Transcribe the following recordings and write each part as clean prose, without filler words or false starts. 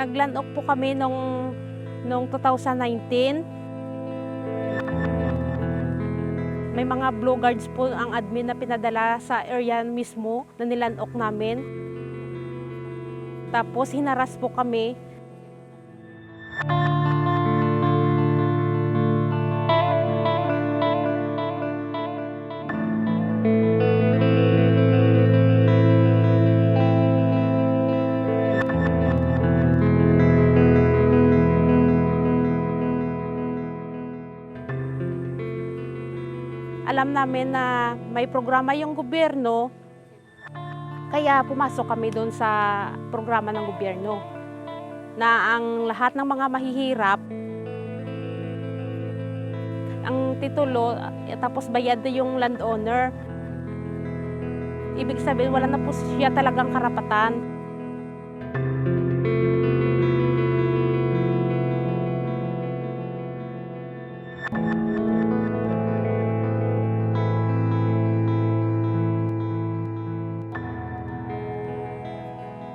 Nag-land off po kami nung 2019. May mga blue guards po ang admin na pinadala sa area mismo na niland off namin. Tapos hinaras po kami. Alam namin na may programa yung gobyerno, kaya pumasok kami doon sa programa ng gobyerno na ang lahat ng mga mahihirap, ang titulo, tapos bayad na yung landowner. Ibig sabihin, wala na po siya talagang karapatan.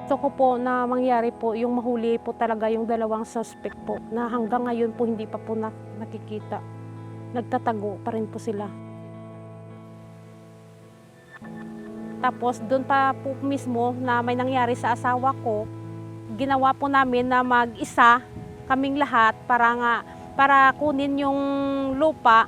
Gusto ko po na mangyari po yung mahuli po talaga yung dalawang suspect po na hanggang ngayon po hindi pa po nakikita. Nagtatago pa rin po sila. Tapos doon pa po mismo na may nangyari sa asawa ko, ginawa po namin na mag-isa kaming lahat para kunin yung lupa.